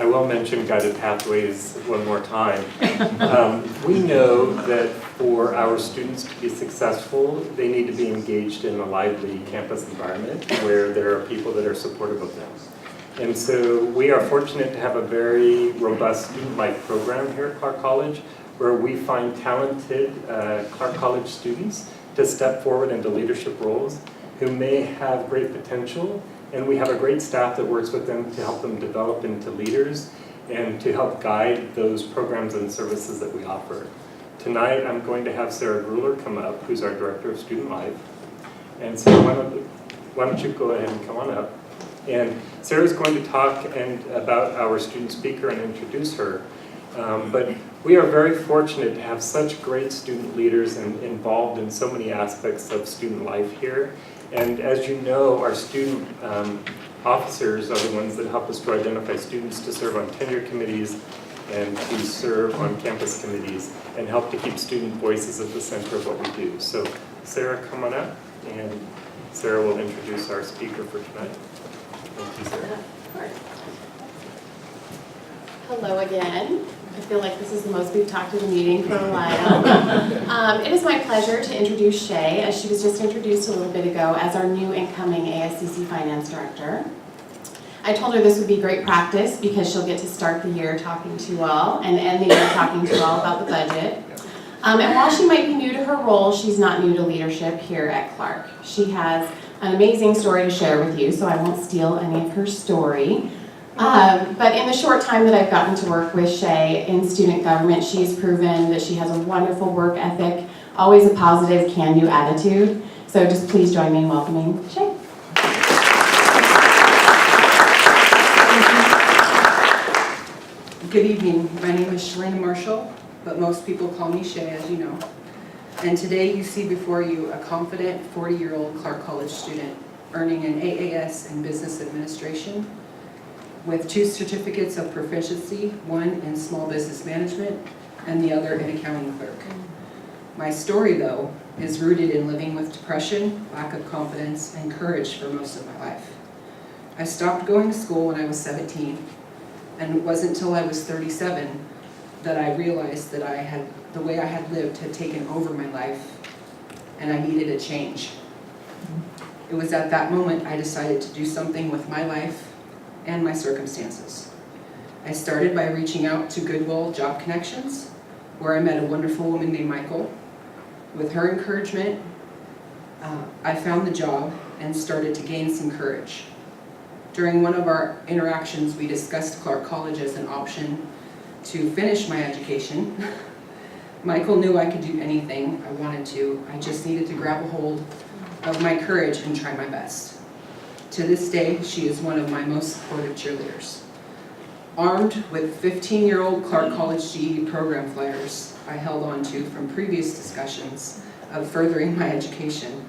I will mention guided pathways one more time. We know that for our students to be successful, they need to be engaged in a lively campus environment where there are people that are supportive of them. And so we are fortunate to have a very robust student life program here at Clark College, where we find talented Clark College students to step forward into leadership roles who may have great potential, and we have a great staff that works with them to help them develop into leaders and to help guide those programs and services that we offer. Tonight I'm going to have Sarah Grueller come up, who's our Director of Student Life. And so why don't you go ahead and come on up. And Sarah's going to talk about our student speaker and introduce her. But we are very fortunate to have such great student leaders and involved in so many aspects of student life here. And as you know, our student officers are the ones that help us to identify students to serve on tenure committees and to serve on campus committees and help to keep student voices at the center of what we do. So Sarah, come on up, and Sarah will introduce our speaker for tonight. Thank you, Sarah. Of course. Hello again. I feel like this is the most we've talked in the meeting for a while. It is my pleasure to introduce Shay, as she was just introduced a little bit ago, as our new incoming ASCC Finance Director. I told her this would be great practice because she'll get to start the year talking to you all and end the year talking to you all about the budget. And while she might be new to her role, she's not new to leadership here at Clark. She has an amazing story to share with you, so I won't steal any of her story. But in the short time that I've gotten to work with Shay in student government, she's proven that she has a wonderful work ethic, always a positive can-do attitude. So just please join me in welcoming Shay. Good evening. My name is Shalana Marshall, but most people call me Shay, as you know. And today you see before you a confident 40-year-old Clark College student earning an AAS in Business Administration, with 2 certificates of proficiency, one in small business management and the other in accounting clerk. My story, though, is rooted in living with depression, lack of confidence, and courage for most of my life. I stopped going to school when I was 17, and it wasn't until I was 37 that I realized that the way I had lived had taken over my life, and I needed a change. It was at that moment I decided to do something with my life and my circumstances. I started by reaching out to Goodwill Job Connections, where I met a wonderful woman named Michael. With her encouragement, I found the job and started to gain some courage. During one of our interactions, we discussed Clark College as an option to finish my education. Michael knew I could do anything I wanted to. I just needed to grab a hold of my courage and try my best. To this day, she is one of my most supportive cheerleaders. Armed with 15-year-old Clark College GED program flyers I held on to from previous discussions of furthering my education,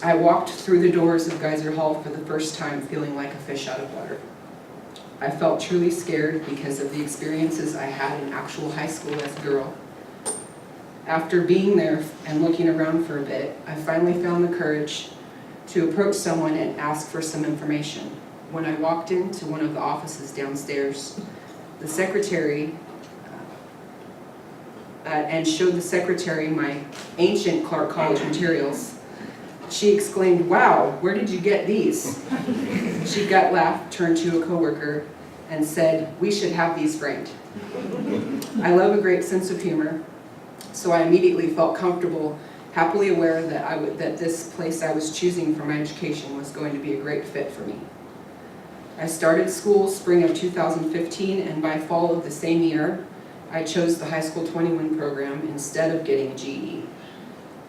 I walked through the doors of Geyser Hall for the first time feeling like a fish out of water. I felt truly scared because of the experiences I had in actual high school as a girl. After being there and looking around for a bit, I finally found the courage to approach someone and ask for some information. When I walked into one of the offices downstairs, the secretary and showed the secretary my ancient Clark College materials, she exclaimed, "Wow, where did you get these?" She gut laughed, turned to a coworker, and said, "We should have these framed." I love a great sense of humor, so I immediately felt comfortable, happily aware that this place I was choosing for my education was going to be a great fit for me. I started school spring of 2015, and by fall of the same year, I chose the High School 21 program instead of getting a GED.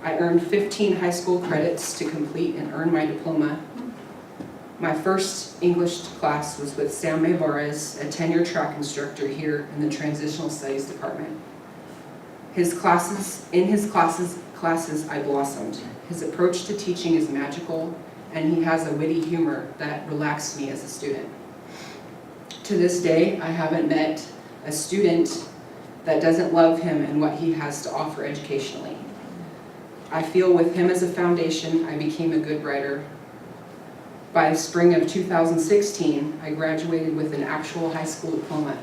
I earned 15 high school credits to complete and earn my diploma. My first English class was with Sam Mayvarez, a tenure track instructor here in the Transitional Studies Department. In his classes I blossomed. His approach to teaching is magical, and he has a witty humor that relaxed me as a student. To this day, I haven't met a student that doesn't love him and what he has to offer educationally. I feel with him as a foundation, I became a good writer. By spring of 2016, I graduated with an actual high school diploma,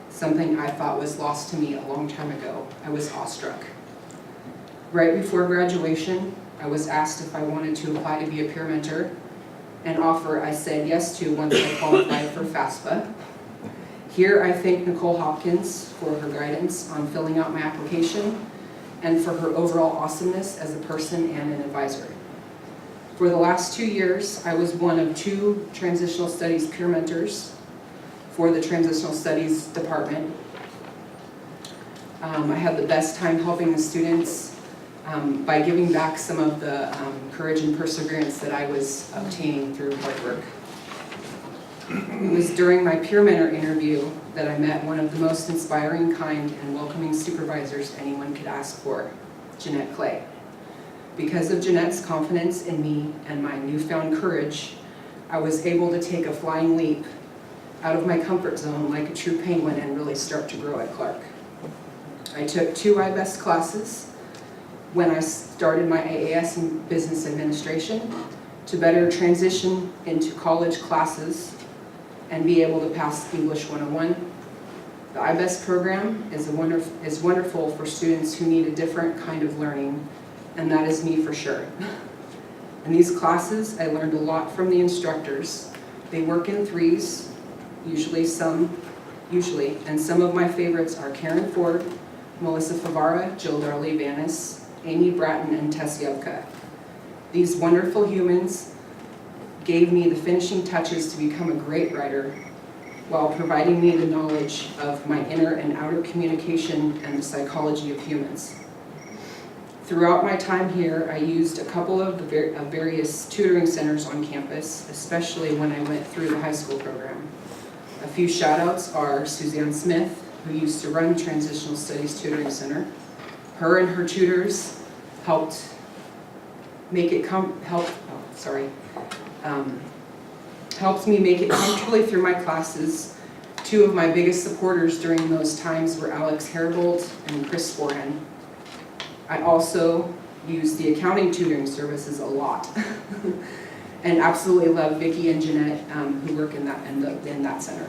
something I thought was lost to me a long time ago. I was awestruck. Right before graduation, I was asked if I wanted to apply to be a peer mentor, an offer I said yes to once I qualified for FAFSA. Here I thank Nicole Hopkins for her guidance on filling out my application and for her overall awesomeness as a person and an advisor. For the last 2 years, I was one of 2 transitional studies peer mentors for the transitional studies department. I had the best time helping the students by giving back some of the courage and perseverance that I was obtaining through hard work. It was during my peer mentor interview that I met one of the most inspiring, kind, and welcoming supervisors anyone could ask for, Jeanette Clay. Because of Jeanette's confidence in me and my newfound courage, I was able to take a flying leap out of my comfort zone like a true penguin and really start to grow at Clark. I took 2 IBEST classes when I started my AAS in Business Administration to better transition into college classes and be able to pass English 101. The IBEST program is wonderful for students who need a different kind of learning, and that is me for sure. In these classes, I learned a lot from the instructors. They work in 3s, and some of my favorites are Karen Ford, Melissa Favara, Jill Darley-Vanis, Amy Bratton, and Tess Yevka. These wonderful humans gave me the finishing touches to become a great writer while providing me the knowledge of my inner and outer communication and the psychology of humans. Throughout my time here, I used a couple of the various tutoring centers on campus, especially when I went through the high school program. A few shout outs are Suzanne Smith, who used to run Transitional Studies Tutoring Center. Her and her tutors helped me make it comfortably through my classes. 2 of my biggest supporters during those times were Alex Herbold and Chris Forhen. I also use the accounting tutoring services a lot and absolutely love Vicki and Jeanette who work in that center.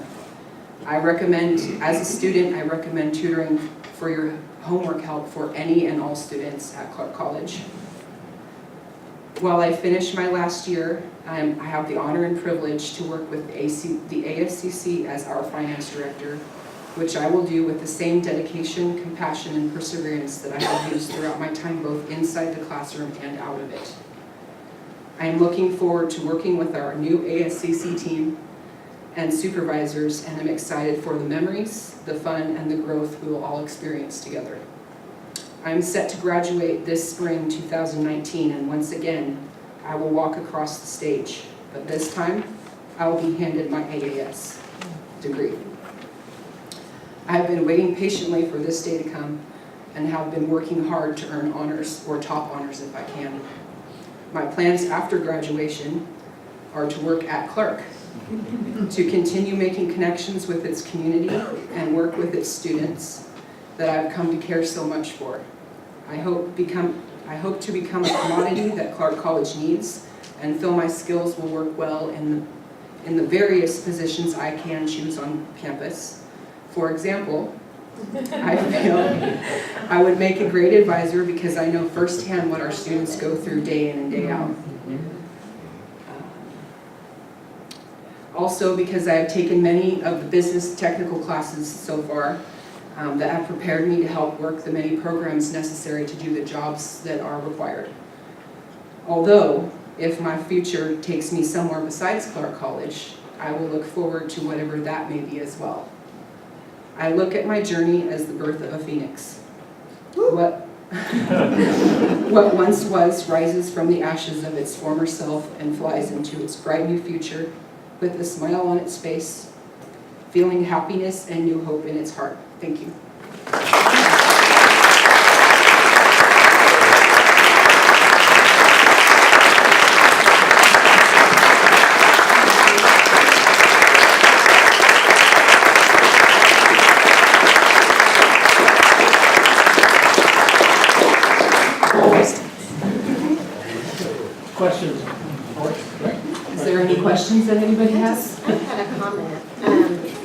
I recommend, as a student, I recommend tutoring for your homework help for any and all students at Clark College. While I finish my last year, I have the honor and privilege to work with the ASCC as our finance director, which I will do with the same dedication, compassion, and perseverance that I have used throughout my time both inside the classroom and out of it. I am looking forward to working with our new ASCC team and supervisors, and I'm excited for the memories, the fun, and the growth we will all experience together. I'm set to graduate this spring 2019, and once again, I will walk across the stage, but this time, I will be handed my AAS degree. I have been waiting patiently for this day to come and have been working hard to earn honors or top honors if I can. My plans after graduation are to work at Clark, to continue making connections with its community and work with its students that I've come to care so much for. I hope to become a commodity that Clark College needs and feel my skills will work well in the various positions I can choose on campus. For example, I feel I would make a great advisor because I know firsthand what our students go through day in and day out. Also because I have taken many of the business technical classes so far that have prepared me to help work the many programs necessary to do the jobs that are required. Although, if my future takes me somewhere besides Clark College, I will look forward to whatever that may be as well. I look at my journey as the birth of a phoenix. What once was rises from the ashes of its former self and flies into its bright new future with a smile on its face, feeling happiness and new hope in its heart. Thank you. Questions? there any questions that anybody has? I had a comment.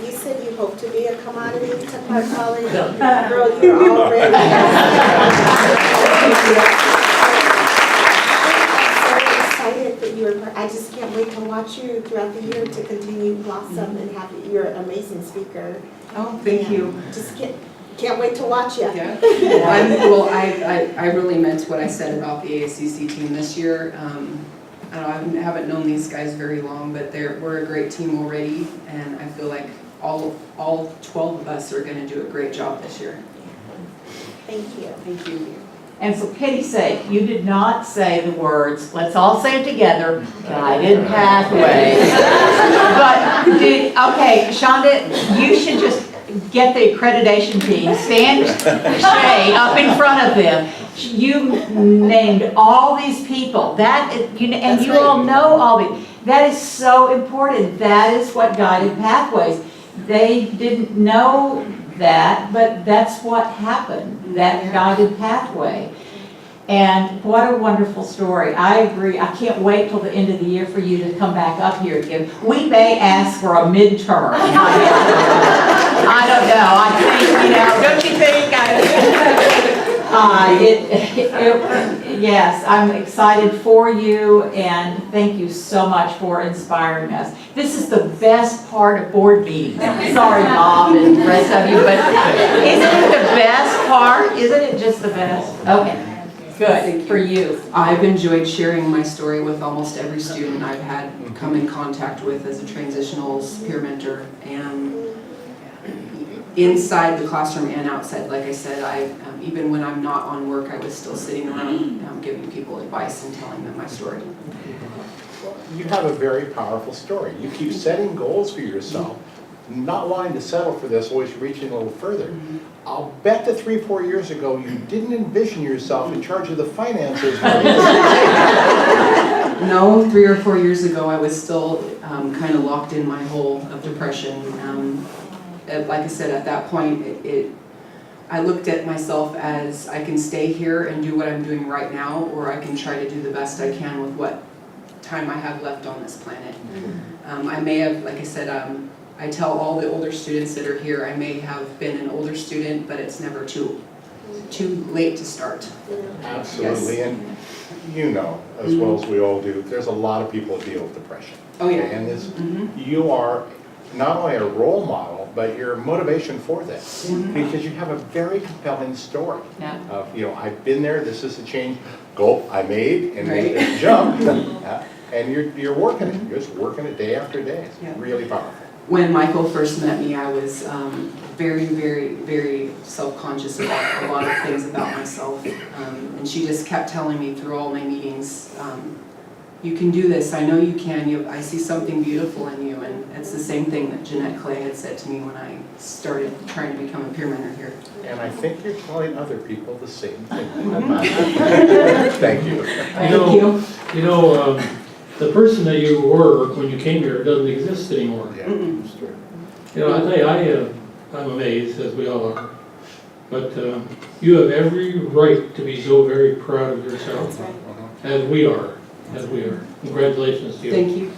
You said you hope to be a commodity to Clark College. Girl, you're already. I'm so excited that I just can't wait to watch you throughout the year to continue blossom and you're an amazing speaker. Oh, thank you. Just can't wait to watch you. Yeah. Well, I really meant what I said about the ASCC team this year. I haven't known these guys very long, but we're a great team already, and I feel like all 12 of us are going to do a great job this year. Thank you. Thank you. And for pity's sake, you did not say the words, let's all say it together, guided pathways. But, okay, Shonda, you should just get the accreditation team, stand Shay up in front of them. You named all these people, and you all know all these. That is so important. That is what guided pathways. They didn't know that, but that's what happened, that guided pathway. And what a wonderful story. I agree. I can't wait till the end of the year for you to come back up here again. We may ask for a midterm. I don't know. I think, don't you think? Yes, I'm excited for you, and thank you so much for inspiring us. This is the best part of board meetings. Sorry, Bob and the rest of you, but isn't it the best part? Isn't it just the best? Okay, good for you. I've enjoyed sharing my story with almost every student I've had come in contact with as a transitionals peer mentor, and inside the classroom and outside. Like I said, even when I'm not on work, I was still sitting around giving people advice and telling them my story. You have a very powerful story. You keep setting goals for yourself, not wanting to settle for this, always reaching a little further. I'll bet that 3-4 years ago, you didn't envision yourself in charge of the finances. No, 3 or 4 years ago, I was still kind of locked in my hole of depression. Like I said, at that point, I looked at myself as I can stay here and do what I'm doing right now, or I can try to do the best I can with what time I have left on this planet. I may have, like I said, I tell all the older students that are here, I may have been an older student, but it's never too late to start. Absolutely, Yes. and you know, as well as we all do, there's a lot of people that deal with depression. Oh yeah. And you are not only a role model, but you're motivation for this, because you have a very compelling story. Yeah. Of, I've been there, this is the change goal I made, and made a jump, and you're working it, you're just working it day after day. It's really powerful. When Michael first met me, I was very, very, very self-conscious about a lot of things about myself. And she just kept telling me through all my meetings, you can do this, I know you can, I see something beautiful in you. And it's the same thing that Jeanette Clay had said to me when I started trying to become a peer mentor here. And I think you're telling other people the same thing. Thank you. Thank you. The person that you were when you came here doesn't exist anymore. Yeah, it's true. I tell you, I'm amazed, as we all are. But you have every right to be so very proud of yourself, as we are. Congratulations to you. Thank you.